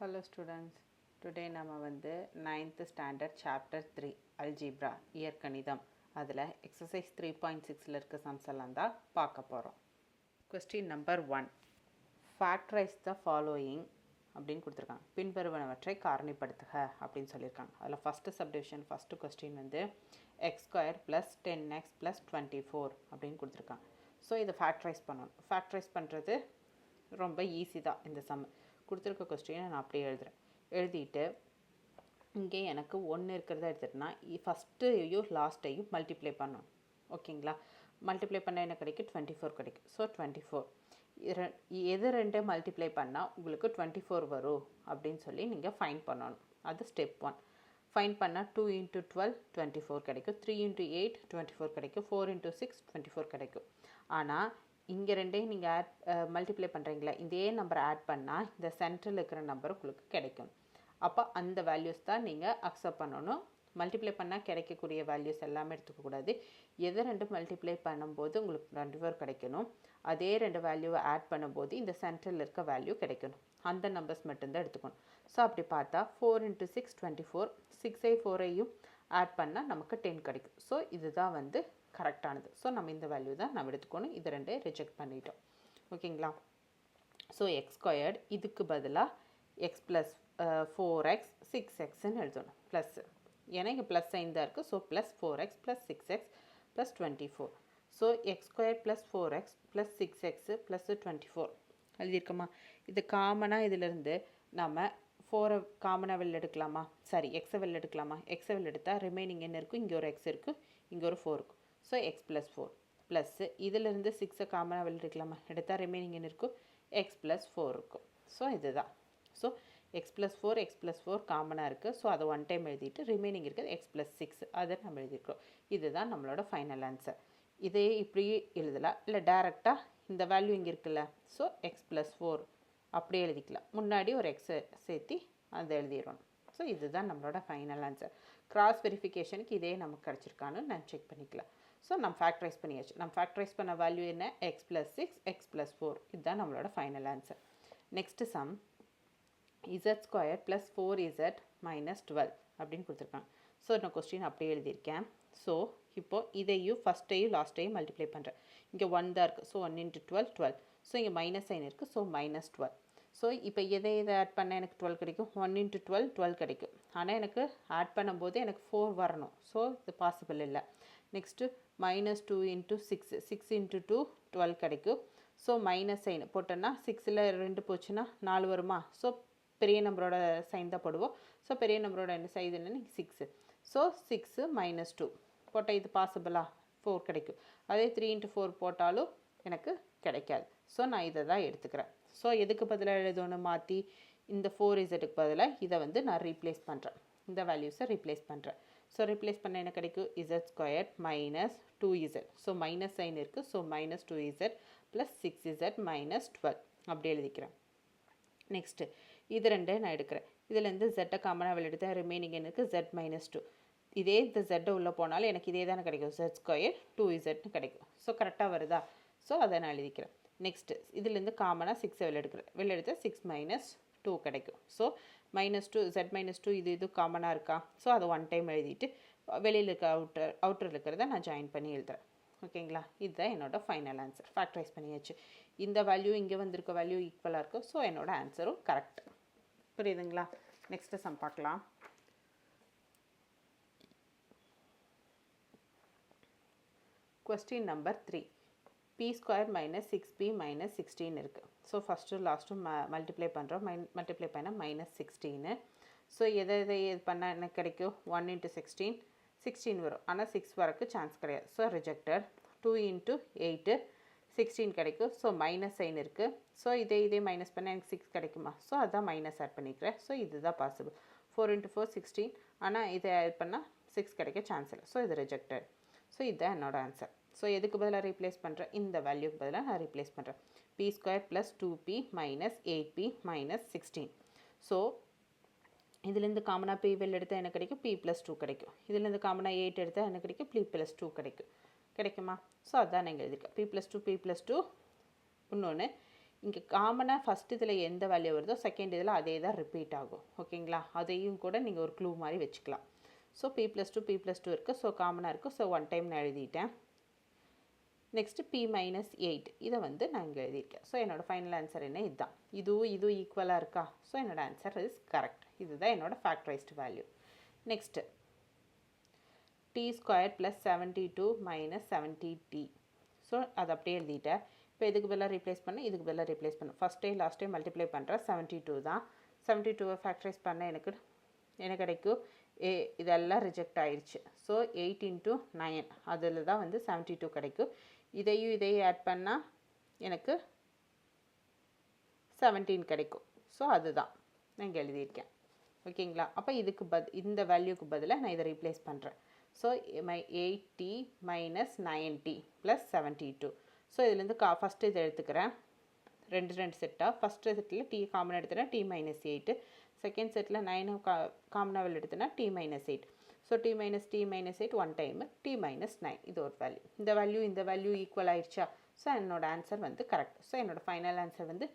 Hello students, today நம்ம வந்து 9th standard chapter 3 algebra இயற்கணிதம் அதில் exercise 3.6ல இருக்க sums எல்லாம் தான் பார்க்க போகிறோம். Question number 1, factorize the following அப்படின்னு கொடுத்துருக்காங்க. பின்வருவனவற்றை காரணிப்படுத்துக அப்படின்னு சொல்லியிருக்காங்க. அதில் ஃபஸ்ட்டு சப்டிவிஷன் ஃபஸ்ட்டு கொஸ்டின் வந்து X square plus 10x plus 24 அப்படின்னு கொடுத்துருக்காங்க. ஸோ இதை ஃபேக்டரைஸ் பண்ணணும். ஃபேக்டரைஸ் பண்ணுறது ரொம்ப ஈஸி தான். இந்த சம் கொடுத்துருக்க கொஸ்டினை நான் அப்படியே எழுதிட்டு இங்கே எனக்கு ஒன்று இருக்கிறத எடுத்துகிட்டேன்னா ஃபஸ்ட்டையும் லாஸ்ட்டையும் மல்டிப்ளை பண்ணணும். ஓகேங்களா? மல்டிப்ளை பண்ணால் என்ன கிடைக்கும்? 24 கிடைக்கும். ஸோ 24 எது ரெண்டு மல்டிப்ளை பண்ணால் உங்களுக்கு 24 வரும் அப்படின்னு சொல்லி நீங்கள் ஃபைண்ட் பண்ணணும். அது ஸ்டெப் 1. ஃபைண்ட் பண்ணால் 2 × 12 24 கிடைக்கும், 3 × 8 24 கிடைக்கும், 4 × 6 24 கிடைக்கும். ஆனால் இங்கே ரெண்டையும் நீங்கள் மல்டிப்ளை பண்ணுறீங்களா, இதே நம்பரை ஆட் பண்ணால் இந்த சென்ட்ரல் இருக்கிற நம்பர் உங்களுக்கு கிடைக்கும். அப்போ அந்த வேல்யூஸ் தான் நீங்கள் அக்செப்ட் பண்ணணும். மல்டிப்ளை பண்ணால் கிடைக்கக்கூடிய வேல்யூஸ் எல்லாமே எடுத்துக்கக்கூடாது. எதை ரெண்டு மல்டிப்ளை பண்ணும்போது உங்களுக்கு 24 கிடைக்கணும், அதே ரெண்டு வேல்யூவை ஆட் பண்ணும்போது இந்த சென்ட்ரல் இருக்க வேல்யூ கிடைக்கணும். அந்த நம்பர்ஸ் மட்டும்தான் எடுத்துக்கணும். ஸோ அப்படி பார்த்தா 4 × 6 24, 6ஐ 4ஐயும் ஆட் பண்ணால் நமக்கு 10 கிடைக்கும். ஸோ இதுதான் வந்து கரெக்டானது. ஸோ நம்ம இந்த வேல்யூ தான் நம்ம எடுத்துக்கணும். இது ரெண்டே ரிஜெக்ட் பண்ணிட்டோம். ஓகேங்களா? ஸோ எக்ஸ் ஸ்கொயர்டு இதுக்கு பதிலாக எக்ஸ் ப்ளஸ் 4x 6xன்னு எழுதணும். ப்ளஸ் ஏன்னா இங்கே ப்ளஸ் சைன் தான் இருக்குது. So plus 4x plus 6x plus 24. So X square plus 4x plus 6x plus 24 எழுதியிருக்கோமா? இது காமனாக இதிலேருந்து நம்ம 4 காமனாக வெளில எடுக்கலாமா? சாரி, எக்ஸை வெளில எடுக்கலாமா? எக்ஸை வெளில எடுத்தால் ரிமைனிங் என்ன இருக்கும்? இங்கே ஒரு எக்ஸ் இருக்குது, இங்கே ஒரு 4 இருக்கும். ஸோ எக்ஸ் ப்ளஸ் 4 ப்ளஸ்ஸு இதிலேருந்து 6ஐ காமனாக வெளில எடுக்கலாமா? எடுத்தால் ரிமைனிங் என்ன இருக்கும்? எக்ஸ் ப்ளஸ் 4 இருக்கும். ஸோ இதுதான். ஸோ எக்ஸ் ப்ளஸ் 4 காமனாக இருக்குது. ஸோ அதை ஒன் டைம் எழுதிட்டு ரிமைனிங் இருக்குது எக்ஸ் ப்ளஸ் 6, அதை நம்ம எழுதியிருக்கோம். இதுதான் நம்மளோட ஃபைனல் ஆன்சர். இதே இப்படி எழுதலாம், இல்லை டேரெக்டாக இந்த வேல்யூ இங்கே இருக்குல்ல, ஸோ எக்ஸ் ப்ளஸ் 4 அப்படியே எழுதிக்கலாம். முன்னாடி ஒரு எக்ஸை சேர்த்து அதை எழுதிடணும். ஸோ இதுதான் நம்மளோட ஃபைனல் ஆன்சர். கிராஸ் வெரிஃபிகேஷனுக்கு இதே நமக்கு கிடச்சிருக்கான்னு நான் செக் பண்ணிக்கலாம். ஸோ நம்ம ஃபேக்டரைஸ் பண்ணியாச்சு. நம்ம ஃபேக்டரைஸ் பண்ண வேல்யூ என்ன? X plus 6 x plus 4. இதுதான் நம்மளோட final answer. Next sum z square plus 4z minus 12 அப்படின்னு கொடுத்துருக்காங்க. ஸோ நான் கொஸ்டின் அப்படியே எழுதியிருக்கேன். ஸோ இப்போது இதையும் ஃபஸ்ட்டையும் லாஸ்ட்டையும் மல்டிப்ளை பண்ணுறேன். இங்கே 1 தான் இருக்குது. ஸோ 1 × 12 12. ஸோ இங்கே மைனஸ் சைன் இருக்குது. So minus 12. ஸோ இப்போ எதை ஆட் பண்ணால் எனக்கு 12 கிடைக்கும்? 1 × 12 12 கிடைக்கும். ஆனால் எனக்கு ஆட் பண்ணும்போது எனக்கு 4 வரணும். ஸோ இது பாசிபிள் இல்லை. நெக்ஸ்ட்டு மைனஸ் 2 × 6 6 × 2 12 கிடைக்கும். ஸோ மைனஸ் சைன் போட்டோன்னா 6ல் 2 போச்சுன்னா 4 வருமா? ஸோ பெரிய நம்பரோட சைன் தான் போடுவோம். ஸோ பெரிய நம்பரோட என்ன சைஸ் என்னன்னு 6. ஸோ 6 மைனஸ் 2 போட்டால் இது பாசிபிளா? 4 கிடைக்கும். அதே 3 × 4 போட்டாலும் எனக்கு கிடைக்காது. ஸோ நான் இதை தான் எடுத்துக்கிறேன். ஸோ எதுக்கு பதிலாக எழுதணும்? மாற்றி இந்த 4zக்கு பதிலாக இதை வந்து நான் ரீப்ளேஸ் பண்ணுறேன். இந்த வேல்யூஸை ரீப்ளேஸ் பண்ணுறேன். ஸோ ரீப்ளேஸ் பண்ண என்ன கிடைக்கும்? z square minus 2z. So minus sign இருக்குது. So minus 2z plus 6z minus 12 அப்படி எழுதிக்கிறேன். நெக்ஸ்ட்டு இது ரெண்டே நான் எடுக்கிறேன். இதுலேருந்து ஜெட்டை காமனாக வெளில எடுத்தேன். ரிமைனிங் எனக்கு z மைனஸ் 2. இதே இந்த ஜெட்டை உள்ளே போனாலும் எனக்கு இதே தானே கிடைக்கும். z ஸ்கொயர் 2zன்னு கிடைக்கும். ஸோ கரெக்டாக வருதா? ஸோ அதை நான் எழுதிக்கிறேன். நெக்ஸ்ட்டு இதுலேருந்து காமனாக 6 வெளில எடுக்கிறேன். வெளில எடுத்தால் 6 மைனஸ் 2 கிடைக்கும். ஸோ மைனஸ் 2 z மைனஸ் 2 இது காமனாக இருக்கா? ஸோ அதை ஒன் டைம் எழுதிட்டு வெளியில் இருக்க அவுட்டரில் இருக்கிறத நான் ஜாயின் பண்ணி எழுதுறேன். ஓகேங்களா? இதுதான் என்னோடய ஃபைனல் ஆன்சர். ஃபேக்டரைஸ் பண்ணியாச்சு. இந்த வேல்யூ இங்கே வந்திருக்க வேல்யூ ஈக்குவலாக இருக்கும். ஸோ என்னோட ஆன்சரும் கரெக்ட். புரியுதுங்களா? நெக்ஸ்ட்டு சம் பார்க்கலாம். Question number 3, p square minus 6p minus 16 இருக்குது. ஸோ ஃபஸ்ட்டு லாஸ்ட்டும் மல்டிப்ளை பண்ணுறோம். மல்டிப்ளை பண்ணால் மைனஸ் 16. ஸோ எதை இது பண்ணால் எனக்கு கிடைக்கும்? 1 × 16 16 வரும். ஆனால் 6 வரக்கு சான்ஸ் கிடையாது. So rejected. 2 × 8 16 கிடைக்கும். ஸோ மைனஸ் சைன் இருக்குது. ஸோ இதே மைனஸ் பண்ணால் எனக்கு 6 கிடைக்குமா? ஸோ அதான் மைனஸ் ஆட் பண்ணிக்கிறேன். ஸோ இதுதான் பாசிபிள். 4 × 4 16. ஆனால் இதை ஆட் பண்ணால் 6 கிடைக்க சான்ஸ் இல்லை. ஸோ இது ரிஜெக்டட். ஸோ இதுதான் என்னோடய ஆன்சர். ஸோ எதுக்கு பதிலாக ரீப்ளேஸ் பண்ணுறேன்? இந்த வேல்யூக்கு பதிலாக நான் ரீப்ளேஸ் பண்ணுறேன். p square plus 2p minus 8p minus 16. So இதுலேருந்து காமனாக p வெளில எடுத்தால் என்ன கிடைக்கும்? p + 2 கிடைக்கும். இதுலேருந்து காமனாக 8 எடுத்தால் என்ன கிடைக்கும்? p + 2 கிடைக்கும். கிடைக்குமா? ஸோ அதுதான் நீங்கள் எழுதியிருக்கேன். p + 2 p + 2. இன்னொன்று இங்கே காமனாக ஃபஸ்ட் இதில் எந்த வேல்யூ வருதோ செகண்ட் இதில் அதே தான் ரிப்பீட் ஆகும். ஓகேங்களா, அதையும் கூட நீங்கள் ஒரு க்ளூ மாதிரி வச்சுக்கலாம். ஸோ p+2 இருக்குது. ஸோ காமனாக இருக்குது. ஸோ 1 டைம் நான் எழுதிட்டேன். நெக்ஸ்ட்டு p-8 இதை வந்து நான் இங்கே எழுதியிருக்கேன். ஸோ என்னோடய ஃபைனல் ஆன்சர் என்ன? இதுதான். இதுவும் ஈக்குவலாக இருக்கா? ஸோ என்னோடய ஆன்சர் இஸ் கரெக்ட். இதுதான் என்னோடய factorised value. Next t² + 72 - 70t. So அது அப்படியே எழுதிட்டேன். இப்போ இதுக்கு பதிலாக ரீப்ளேஸ் பண்ண, இதுக்கு பதிலாக ரீப்ளேஸ் பண்ண. First time last time multiply பண்ணுறேன். 72 தான். 72 ஃபேக்டரைஸ் பண்ண எனக்கு என்ன கிடைக்கும்? இதெல்லாம் ரிஜெக்ட் ஆயிடுச்சு. ஸோ 8 × 9 அதில் தான் வந்து 72 கிடைக்கும். இதையும் ஆட் பண்ணால் எனக்கு 17 கிடைக்கும். ஸோ அதுதான் நான் இங்கே எழுதியிருக்கேன். ஓகேங்களா, அப்போ இதுக்கு இந்த வேல்யூக்கு பதிலாக நான் இதை ரீப்ளேஸ் பண்ணுறேன். So 8t - 9t + 72. ஸோ இதுலேருந்து ஃபஸ்ட்டு இதை எடுத்துக்கிறேன். ரெண்டு செட்டாக. ஃபஸ்ட்டு செட்டில் t காமன் எடுத்தேன்னா t-8. செகண்ட் செட்டில் 9 காமனாக எடுத்தேன்னா t-8. So t-8 1 time t-9 இது ஒரு வேல்யூ. இந்த வேல்யூ ஈக்குவல் ஆயிடுச்சா? ஸோ என்னோடய ஆன்சர் வந்து கரெக்ட். ஸோ என்னோடய ஃபைனல் ஆன்சர் வந்து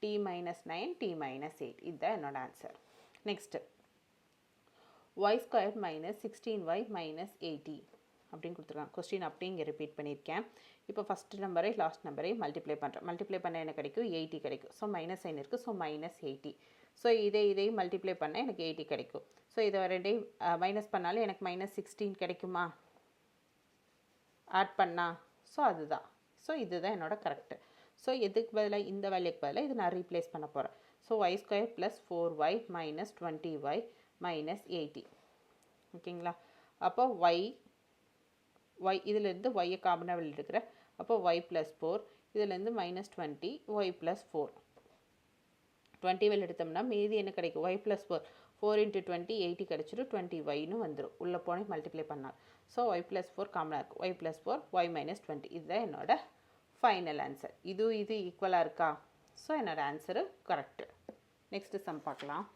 t-9 t-8. இதுதான் என்னோடய ஆன்சர். நெக்ஸ்ட்டு y² - 16y - 80 அப்படின்னு கொடுத்துருக்காங்க. கொஸ்டின் அப்படியே இங்கே ரிப்பீட் பண்ணியிருக்கேன். இப்போ ஃபஸ்ட் நம்பரை லாஸ்ட் நம்பரை மல்டிப்ளை பண்ணுறேன். மல்டிப்ளை பண்ண எனக்கு கிடைக்கும் 80 கிடைக்கும். ஸோ மைனஸ் சைன் இருக்குது. ஸோ -80. ஸோ இதையும் மல்டிப்ளை பண்ணால் எனக்கு 80 கிடைக்கும். ஸோ இதை ரெண்டையும் மைனஸ் பண்ணாலும் எனக்கு -16 கிடைக்குமா ஆட் பண்ணால்? ஸோ அதுதான். ஸோ இதுதான் என்னோட கரெக்டு. ஸோ எதுக்கு பதிலாக இந்த வேல்யூக்கு பதிலாக இது நான் ரீப்ளேஸ் பண்ண போகிறேன். So y² + 4y - 20y - 80. ஓகேங்களா, அப்போ y இதிலேருந்து y காமனாக வெளியில் எடுக்கிறேன். அப்போ y + 4 இதிலேருந்து -20 y + 4. 20 வெளியில் எடுத்தோம்னா மீதி என்ன கிடைக்கும்? y + 4 4 × 20 80 கிடச்சிடும். 20yன்னு வந்துடும் உள்ளே போனால் மல்டிப்ளை பண்ணால். ஸோ y + 4 காமனாக இருக்குது. y + 4 y - 20 இதுதான் என்னோட ஃபைனல் ஆன்சர். இது ஈக்குவலாக இருக்கா? ஸோ என்னோடய ஆன்சரு கரெக்டு. நெக்ஸ்ட்டு சம் பார்க்கலாம்.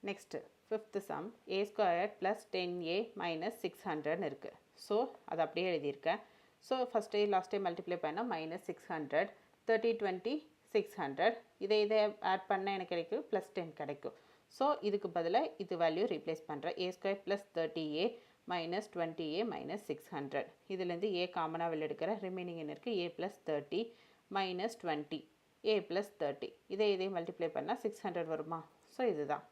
Next fifth some a² + 10a - 600 இருக்குது. ஸோ அது அப்படியே எழுதியிருக்கேன். So first day last day multiply பண்ணால் -600 30 20 600 இதை ஆட் பண்ணால் எனக்கு கிடைக்கும் +10 கிடைக்கும். ஸோ இதுக்கு பதிலாக இது வேல்யூ ரீப்ளேஸ் பண்ணுறேன். a² + 30a - 20a - 600 இதுலேருந்து a காமனாக வெளில எடுக்கிறேன். ரிமைனிங் என்ன இருக்குது? a + 30 - 20 a + 30 இதையும் மல்டிப்ளை பண்ணால் 600 வருமா? ஸோ இதுதான்.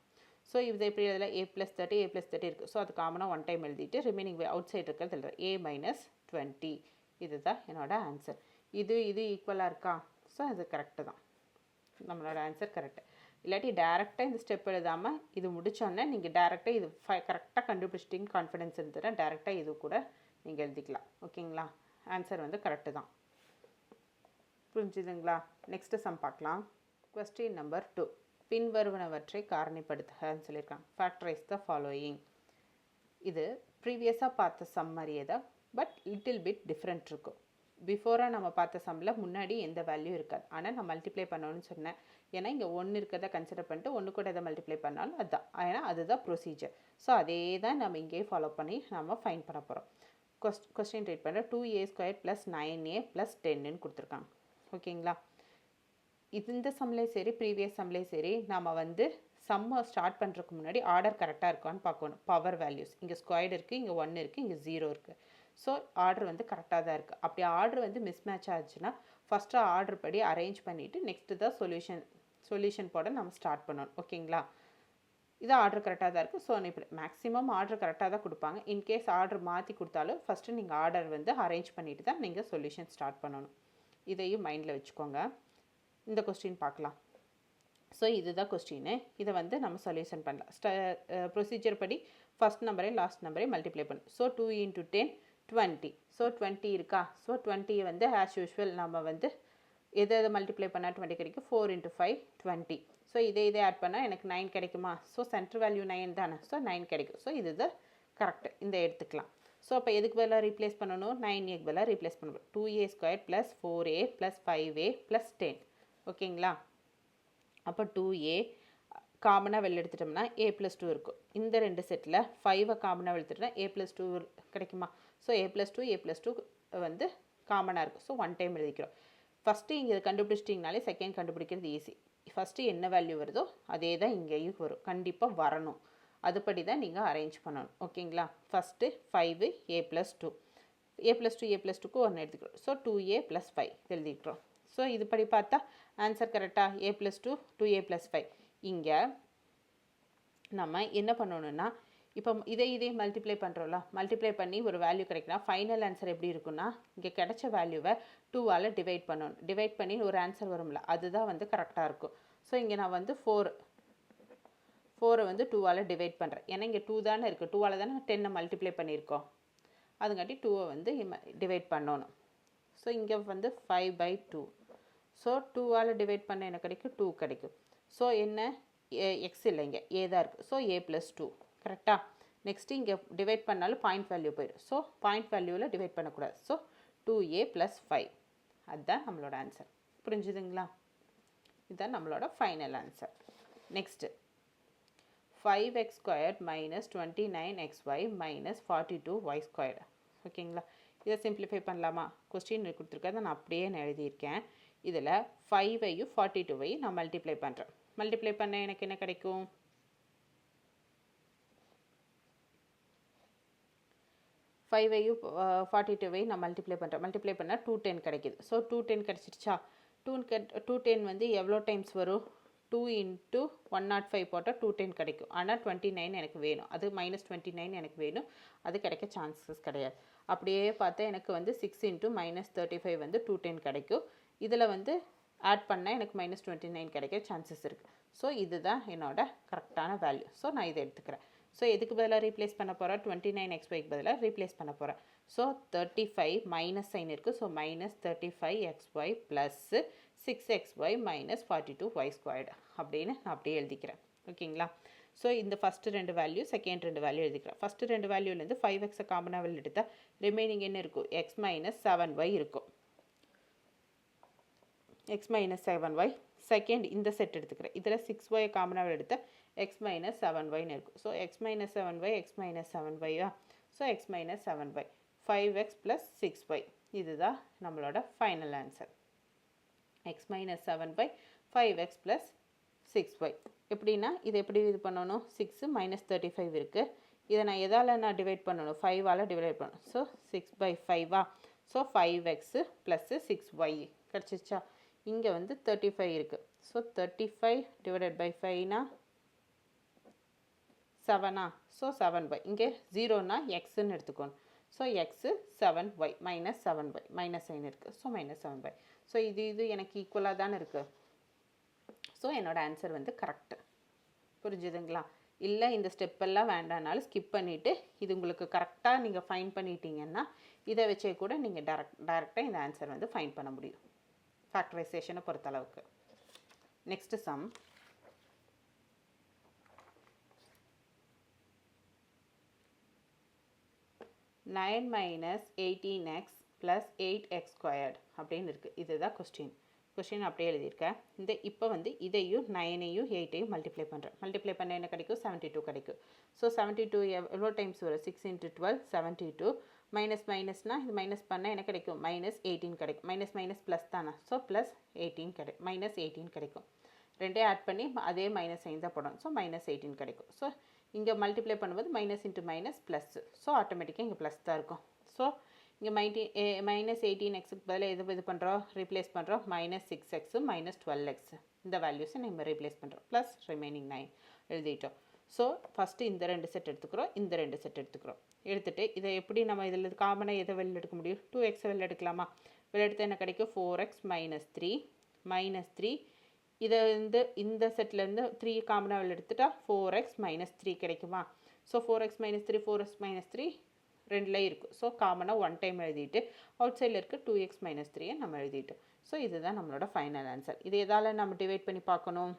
ஸோ இது எப்படி இதில் a + 30 a + 30 இருக்குது. ஸோ அது காமனாக 1 டைம் எழுதிட்டு ரிமைனிங் அவுட் சைடு இருக்கிறது எழுதுறேன். a - 20 இதுதான் என்னோட ஆன்சர். இது ஈக்குவலாக இருக்கா? ஸோ அது கரெக்டு தான். நம்மளோட ஆன்சர் கரெக்டு. இல்லாட்டி டேரெக்டாக இந்த ஸ்டெப் எழுதாமல் இது முடித்தோன்னே நீங்கள் டேரெக்டாக இது கரெக்டாக கண்டுபிடிச்சிட்டிங்க கான்ஃபிடென்ஸ் இருந்துன்னா டேரெக்டாக இது கூட நீங்கள் எழுதிக்கலாம். ஓகேங்களா, ஆன்சர் வந்து கரெக்டு தான். புரிஞ்சுதுங்களா? நெக்ஸ்ட்டு சம் பார்க்கலாம். கொஸ்டின் நம்பர் 2 பின்வருவனவற்றை காரணிப்படுத்துகன்னு சொல்லியிருக்காங்க. Factorise the following. இது ப்ரீவியஸாக பார்த்த சம் மாதிரியே தான், பட் லிட்டில் பிட் டிஃப்ரெண்ட் இருக்கும். பிஃபோராக நம்ம பார்த்த சம்மில் முன்னாடி எந்த வேல்யூ இருக்காது. ஆனால் நான் மல்டிப்ளை பண்ணணும்னு சொன்னேன். ஏன்னா இங்கே 1 இருக்கிறத கன்சிடர் பண்ணிட்டு 1 கூட எதை மல்டிப்ளை பண்ணாலும் அதுதான். ஏன்னா அதுதான் ப்ரொசீஜர். ஸோ அதே தான் நம்ம இங்கேயே ஃபாலோ பண்ணி நம்ம ஃபைன் பண்ண போகிறோம். கொஸ்டின் ரீட் பண்ணுற 2a² + 9a + 10ன்னு கொடுத்துருக்காங்க. ஓகேங்களா, இந்த சம்லேயும் சரி ப்ரீவியஸ் சம்லேயும் சரி நம்ம வந்து சம்மை ஸ்டார்ட் பண்ணுறதுக்கு முன்னாடி ஆர்டர் கரெக்டாக இருக்கான்னு பார்க்கணும். பவர் வேல்யூஸ் இங்கே ஸ்கொயர்டு இருக்குது, இங்கே 1 இருக்குது, இங்கே 0 இருக்குது. ஸோ ஆர்டர் வந்து கரெக்டாக தான் இருக்குது. அப்படி ஆர்டர் வந்து மிஸ்மேட்ச் ஆச்சுன்னா ஃபஸ்ட்டு ஆர்டர் படி அரேஞ்ச் பண்ணிவிட்டு நெக்ஸ்ட்டு தான் சொல்யூஷன் போட நம்ம ஸ்டார்ட் பண்ணணும். ஓகேங்களா, இது ஆர்டர் கரெக்டாக தான் இருக்குது. ஸோ இப்போ மேக்ஸிமம் ஆர்டர் கரெக்டாக தான் கொடுப்பாங்க. இன்கேஸ் ஆர்டர் மாற்றி கொடுத்தாலும் ஃபஸ்ட்டு நீங்கள் ஆர்டர் வந்து அரேஞ்ச் பண்ணிவிட்டு தான் நீங்கள் சொல்யூஷன் ஸ்டார்ட் பண்ணணும். இதையும் மைண்டில் வச்சுக்கோங்க. இந்த கொஸ்டின் பார்க்கலாம். ஸோ இதுதான் கொஸ்டின். இதை வந்து நம்ம சொல்யூஷன் பண்ணலாம். ப்ரொசீஜர் படி ஃபஸ்ட் நம்பரை லாஸ்ட் நம்பரை மல்டிப்ளை பண்ணணும். ஸோ 2 × 10 20. ஸோ 20 இருக்கா? ஸோ 20 வந்து ஆஸ் யூஷுவல் நம்ம வந்து எதை மல்டிப்ளை பண்ணால் 20 கிடைக்கும்? 4 × 5 20. ஸோ இதை ஆட் பண்ணால் எனக்கு 9 கிடைக்குமா? ஸோ சென்டர் வேல்யூ 9 தானே. ஸோ 9 கிடைக்கும். ஸோ இதுதான் கரெக்டு. இந்த எடுத்துக்கலாம். ஸோ அப்போ எதுக்கு பதிலாக ரீப்ளேஸ் பண்ணணும்? 9a பதிலாக ரீப்ளேஸ் பண்ணணும். 2a² + 4a + 5a + 10. ஓகேங்களா, அப்போ 2a காமனாக வெளில எடுத்துட்டோம்னா a + 2 இருக்கும். இந்த ரெண்டு செட்டில் 5 காமனாக எடுத்துட்டோம்னா a + 2 கிடைக்குமா? ஸோ a + 2 a + 2 வந்து காமனாக இருக்கும். ஸோ ஒன் டைம் எழுதிக்கிறோம். ஃபஸ்ட்டு இங்கே கண்டுபிடிச்சிட்டிங்கனாலே செகண்ட் கண்டுபிடிக்கிறது ஈஸி. ஃபஸ்ட்டு என்ன வேல்யூ வருதோ அதே தான் இங்கேயும் வரும். கண்டிப்பாக வரணும். அதுபடி தான் நீங்கள் அரேஞ்ச் பண்ணணும். ஓகேங்களா? ஃபஸ்ட்டு 5 a + 2 a + 2 a + 2க்கு 1 எடுத்துக்கிறோம். ஸோ 2a + 5 எழுதிக்கிறோம். ஸோ இதுபடி பார்த்தா ஆன்சர் கரெக்டாக a + 2 2a + 5. இங்கே நம்ம என்ன பண்ணணும்னா இப்போ இதே மல்டிப்ளை பண்ணுறோம்ல, மல்டிப்ளை பண்ணி ஒரு வேல்யூ கிடைக்குன்னா ஃபைனல் ஆன்சர் எப்படி இருக்குன்னா இங்கே கிடைச்ச வேல்யூவை 2ஆல் டிவைட் பண்ணணும். டிவைட் பண்ணி ஒரு ஆன்சர் வரும்ல, அதுதான் வந்து கரெக்டாக இருக்கும். ஸோ இங்கே நான் வந்து 4 வந்து 2ஆல் டிவைட் பண்ணுறேன். ஏன்னா இங்கே 2 தானே இருக்குது. 2ஆல் தானே 10 மல்டிப்ளை பண்ணியிருக்கோம். அதுங்காட்டி 2வை வந்து டிவைட் பண்ணணும். ஸோ இங்கே வந்து 5/2. ஸோ 2ஆல் டிவைட் பண்ண என்ன கிடைக்கும்? 2 கிடைக்கும். ஸோ என்ன எக்ஸ் இல்லைங்க, ஏ தான் இருக்குது. ஸோ a + 2 கரெக்டாக. நெக்ஸ்ட்டு இங்கே டிவைட் பண்ணாலும் பாயிண்ட் வேல்யூ போயிடும். ஸோ பாயிண்ட் வேல்யூவில் டிவைட் பண்ணக்கூடாது. ஸோ 2a + 5 அதுதான் நம்மளோட ஆன்சர். புரிஞ்சுதுங்களா? இதுதான் நம்மளோட final answer. Next 5x² - 29xy - 42y². ஓகேங்களா? இதை சிம்பிளிஃபை பண்ணலாமா? கொஸ்டின் கொடுத்துருக்கதை நான் அப்படியே எழுதியிருக்கேன். இதில் 5ஐயும் 42வையும் நான் மல்டிப்ளை பண்ணுறேன். மல்டிப்ளை பண்ண எனக்கு என்ன கிடைக்கும்? 5ஐயும் 42வையும் நான் மல்டிப்ளை பண்ணுறேன். மல்டிப்ளை பண்ணால் 210 கிடைக்கிது. ஸோ 210 கிடச்சிருச்சா? 210 வந்து எவ்வளோ டைம்ஸ் வரும்? 2 × 105 போட்டால் 210 கிடைக்கும். ஆனால் 29 எனக்கு வேணும். அது -29 எனக்கு வேணும். அது கிடைக்க சான்சஸ் கிடையாது. அப்படியே பார்த்தா எனக்கு வந்து 6 × -35 வந்து 210 கிடைக்கும். இதில் வந்து ஆட் பண்ணால் எனக்கு -29 கிடைக்க சான்சஸ் இருக்குது. ஸோ இதுதான் என்னோட கரெக்டான வேல்யூ. ஸோ நான் இதை எடுத்துக்கிறேன். ஸோ எதுக்கு பதிலாக ரீப்ளேஸ் பண்ண போகிறேன்? 29xyக்கு பதிலாக ரீப்ளேஸ் பண்ண போகிறேன். ஸோ 35 மைனஸ் சைன் இருக்குது. ஸோ -35xy + 6xy - 42y² அப்படின்னு நான் அப்படியே எழுதிக்கிறேன். ஓகேங்களா? ஸோ இந்த ஃபஸ்ட்டு 2 வேல்யூ, செகண்ட் 2 வேல்யூ எழுதிக்கிறேன். ஃபஸ்ட்டு 2 வேல்யூலேருந்து 5x காமனாக வெளில எடுத்தால் ரிமைனிங் என்ன இருக்கும்? x - 7y இருக்கும். x - 7y. செகண்ட் இந்த செட் எடுத்துக்கிறேன். இதில் 6y காமனாக எடுத்தால் x - 7yன்னு இருக்கும். So x - 7y x - 7y. So x - 7y 5x + 6y. இதுதான் நம்மளோட final answer. x - 7y 5x + 6y. எப்படின்னா இது எப்படி இது பண்ணணும்? 6 - 35 இருக்குது. இதை நான் எதால் டிவைட் பண்ணணும்? 5ஆல் டிவைட் பண்ணணும். ஸோ 6/5. ஸோ 5x + 6y கிடச்சிச்சா? இங்கே வந்து 35 இருக்குது. ஸோ 35 / 5னா 7. So 7y. இங்கே 0னா எக்ஸ்ன்னு எடுத்துக்கணும். So x 7y -7y minus sign இருக்குது. So -7y. ஸோ இது எனக்கு ஈக்குவலாக தானே இருக்குது. ஸோ என்னோடய ஆன்சர் வந்து கரெக்டு. புரிஞ்சுதுங்களா? இல்லை இந்த ஸ்டெப்பெல்லாம் வேண்டானாலும் ஸ்கிப் பண்ணிவிட்டு இது உங்களுக்கு கரெக்டாக நீங்கள் ஃபைன் பண்ணிட்டீங்கன்னா இதை வச்சே கூட நீங்கள் டைரெக்டாக இந்த ஆன்சர் வந்து ஃபைன் பண்ண முடியும், ஃபேக்டரைசேஷனை பொறுத்தளவுக்கு. Next sum. (9 - 18x + 8x² அப்படின்னு இருக்குது. இதுதான் கொஸ்டின் அப்படியே எழுதியிருக்கேன். இப்போ வந்து இதையும் 9ஐயும் 8ஐயும் மல்டிப்ளை பண்ணுறேன். மல்டிப்ளை பண்ண என்ன கிடைக்கும்? 72 கிடைக்கும். ஸோ 72 எவ்வளோ டைம்ஸ் வரும்? 6 × 12 72. மைனஸ்னால் இது மைனஸ் பண்ணால் என்ன கிடைக்கும்? -18 கிடைக்கும். மைனஸ் ப்ளஸ் தானே. ஸோ +18 -18 கிடைக்கும். ரெண்டே ஆட் பண்ணி அதே மைனஸ் சைன் தான் போடணும். ஸோ -18 கிடைக்கும். ஸோ இங்கே மல்டிப்ளை பண்ணும்போது -× ப்ளஸ். ஸோ ஆட்டோமேட்டிக்காக இங்கே ப்ளஸ் தான் இருக்கும். ஸோ இங்கே -18xக்கு பதிலாக இது பண்ணுறோம், ரீப்ளேஸ் பண்ணுறோம். -6x -12x இந்த வேல்யூஸை நம்ம ரீப்ளேஸ் பண்ணுறோம். ப்ளஸ் ரிமைனிங் 9 எழுதிட்டோம். ஸோ ஃபஸ்ட்டு இந்த 2 செட் எடுத்துக்கிறோம், இந்த 2 செட் எடுத்துக்கிறோம். எடுத்துகிட்டு இதை எப்படி நம்ம இதில் காமனாக எதை வெளில எடுக்க முடியும்? 2x வெளில எடுக்கலாமா? வெளில எடுத்தால் என்ன கிடைக்கும்? 4x - 3 இதை வந்து இந்த செட்லேருந்து 3 காமனாக வெளில எடுத்துட்டா 4x - 3 கிடைக்குமா? ஸோ 4x - 3 4x - 3 ரெண்டுலேயும் இருக்குது. ஸோ காமனாக 1 டைம் எழுதிட்டு அவுட் சைடில் இருக்க 2x - 3 நம்ம எழுதிட்டோம். ஸோ இதுதான் நம்மளோட ஃபைனல் ஆன்சர். இது எதால் நம்ம டிவைட் பண்ணி பார்க்கணும்?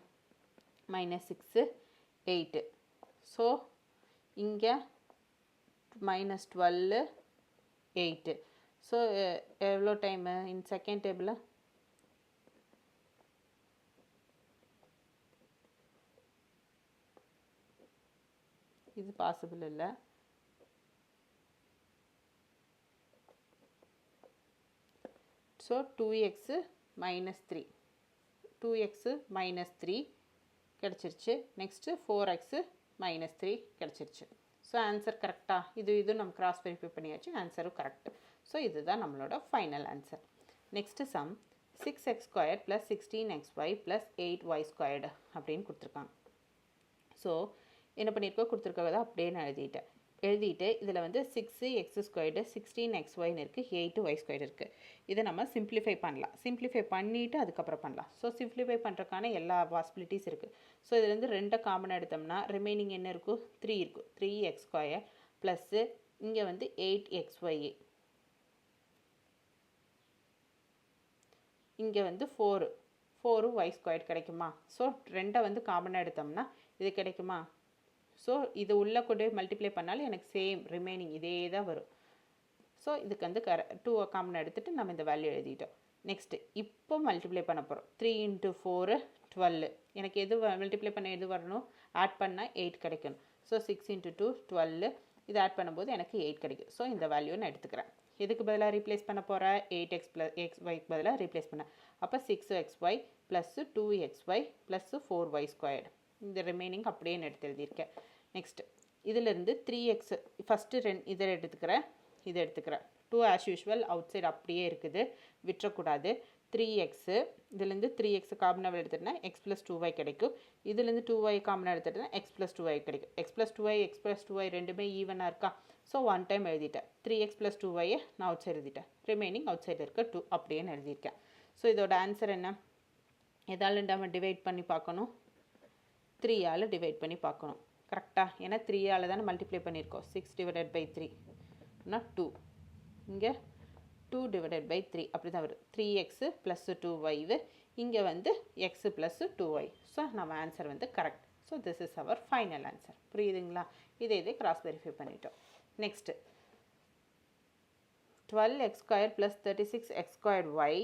-6 8. ஸோ இங்கே -12 8. ஸோ எவ்வளோ டைமு இன் செகண்ட் டேபிளில்? இது பாசிபிள் இல்லை. So 2x minus 3 2x minus 3 கிடச்சிருச்சு. நெக்ஸ்ட்டு 4x மைனஸ் 3 கிடச்சிருச்சு. ஸோ ஆன்சர் கரெக்டாக இது நம்ம கிராஸ் வெரிஃபை பண்ணியாச்சு. ஆன்சரும் கரெக்டு. ஸோ இதுதான் நம்மளோட final answer. Next some 6x² + 16xy + 8y² அப்படின்னு கொடுத்துருக்காங்க. ஸோ என்ன பண்ணியிருக்கோம், கொடுத்துருக்கதான் அப்படியே நான் எழுதிட்டு இதில் வந்து 6x², 16xyன்னு இருக்குது, 8y² இருக்குது. இதை நம்ம சிம்பிளிஃபை பண்ணலாம். சிம்பிளிஃபை பண்ணிவிட்டு அதுக்கப்புறம் பண்ணலாம். ஸோ சிம்பிளிஃபை பண்ணுறதுக்கான எல்லா பாசிபிலிட்டிஸ் இருக்குது. ஸோ இதுலேருந்து 2 காமன் எடுத்தோம்னா ரிமைனிங் என்ன இருக்கும், 3 இருக்கும். 3x² ப்ளஸ்ஸு இங்கே வந்து 8xy, இங்கே வந்து 4y² கிடைக்குமா. ஸோ 2 வந்து காமனாக எடுத்தோம்னா இது கிடைக்குமா. ஸோ இது உள்ளே கொண்டு மல்டிப்ளை பண்ணாலும் எனக்கு சேம் ரிமைனிங் இதே தான் வரும். ஸோ இதுக்கு வந்து 2 காமன் எடுத்துகிட்டு நம்ம இந்த வேல்யூ எழுதிட்டோம். நெக்ஸ்ட்டு இப்போ மல்டிப்ளை பண்ண போகிறோம். 3 × 4 12. எனக்கு எது மல்டிப்ளை பண்ண எது வரணும், ஆட் பண்ணால் 8 கிடைக்கணும். ஸோ 6 × 2 12. இது ஆட் பண்ணும்போது எனக்கு 8 கிடைக்கும். ஸோ இந்த வேல்யூ நான் எடுத்துக்கிறேன். எதுக்கு பதிலாக ரீப்ளேஸ் பண்ண போகிறேன், 8x + xyக்கு பதிலாக ரீப்ளேஸ் பண்ணேன். அப்போ 6xy + 2xy + 4y². இந்த ரிமைனிங் அப்படியே நான் எழுதியிருக்கேன். நெக்ஸ்ட்டு இதிலிருந்து 3x ஃபஸ்ட்டு இதை எடுத்துக்கிறேன், இதை எடுத்துக்கிறேன். 2 ஆஸ் யூஷுவல் அவுட் சைடு அப்படியே இருக்குது, விட்டுறக்கூடாது. 3x இதுலேருந்து 3x காமனாக எடுத்துட்டேன்னா x + 2y கிடைக்கும். இதுலேருந்து 2y காமனாக எடுத்துட்டேன்னா x + 2y கிடைக்கும். x + 2y x + 2y ரெண்டுமே ஈவனாக இருக்கா. ஸோ 1 டைம் எழுதிட்டேன். 3x + 2y நான் அவுட் சைடு எழுதிட்டேன். ரிமைனிங் அவுட் சைடு இருக்க 2 அப்படியே எழுதியிருக்கேன். ஸோ இதோட ஆன்சர் என்ன, எதால் நம்ம டிவைட் பண்ணி பார்க்கணும், 3ஆல் டிவைட் பண்ணி பார்க்கணும். கரெக்டாக, ஏன்னா 3ஆல் தானே மல்டிப்ளை பண்ணியிருக்கோம். 6/3 2, இங்கே 2/3 அப்படி தான் வரும். 3x + 2y, இங்கே வந்து x + 2y. ஸோ நம்ம ஆன்சர் வந்து correct. So this is our final answer. புரியுதுங்களா. இதே கிராஸ் வெரிஃபை பண்ணிட்டோம். நெக்ஸ்ட்டு 12x² + 36x²y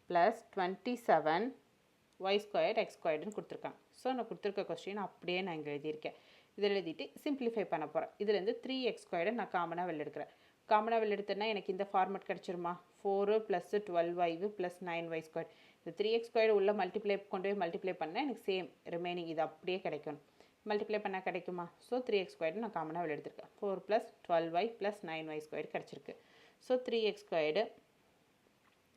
+ 27y² x²ன்னு கொடுத்துருக்காங்க. ஸோ நான் கொடுத்துருக்க கொஸ்டின் அப்படியே நான் இங்கே எழுதியிருக்கேன். இதில் எழுதிட்டு சிம்பிளிஃபை பண்ண போகிறேன். இதுலேருந்து 3x² நான் காமனாக வெளில எடுக்கிறேன். காமனாக வெளில எடுத்தேன்னா எனக்கு இந்த ஃபார்மேட் கிடச்சிருமா, 4 + 12y + 9y². இந்த 3x² உள்ள கொண்டு போய் மல்டிப்ளை பண்ணால் எனக்கு சேம் ரிமைனிங் இது அப்படியே கிடைக்கணும். மல்டிப்ளை பண்ணால் கிடைக்குமா. ஸோ 3x² நான் காமனாக வெளில எடுத்திருக்கேன். 4 + 12y + 9y² கிடச்சிருக்கு. ஸோ 3x²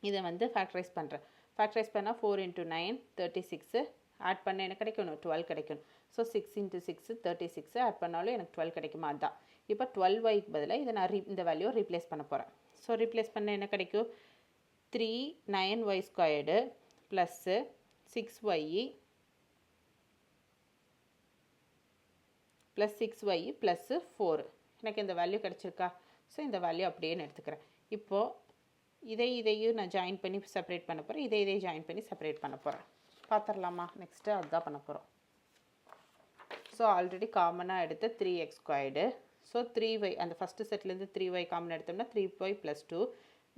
இதை வந்து ஃபேக்டரைஸ் பண்ணுறேன். ஃபேக்டரைஸ் பண்ணால் 4 × 9 36, ஆட் பண்ண எனக்கு கிடைக்கணும் 12 கிடைக்கணும். ஸோ 6 × 6 36 ஆட் பண்ணாலும் எனக்கு 12 கிடைக்குமா. அதுதான். இப்போ 12yக்கு பதிலாக இதை நான் இந்த வேல்யூவை ரீப்ளேஸ் பண்ண போகிறேன். ஸோ ரீப்ளேஸ் பண்ண என்ன கிடைக்கும், 3 9y² + 6y + 6y + 4. எனக்கு இந்த வேல்யூ கிடச்சிருக்கா. ஸோ இந்த வேல்யூ அப்படியே நான் எடுத்துக்கிறேன். இப்போது இதையும் நான் ஜாயின் பண்ணி செப்பரேட் பண்ண போகிறேன். இதை ஜாயின் பண்ணி செப்பரேட் பண்ண போகிறேன். பார்த்துடலாமா. நெக்ஸ்ட்டு அதுதான் பண்ண போகிறோம். ஸோ ஆல்ரெடி காமனாக எடுத்த 3x². ஸோ 3y அந்த ஃபஸ்ட்டு செட்லேருந்து 3y காமனாக எடுத்தோம்னா 3y + 2.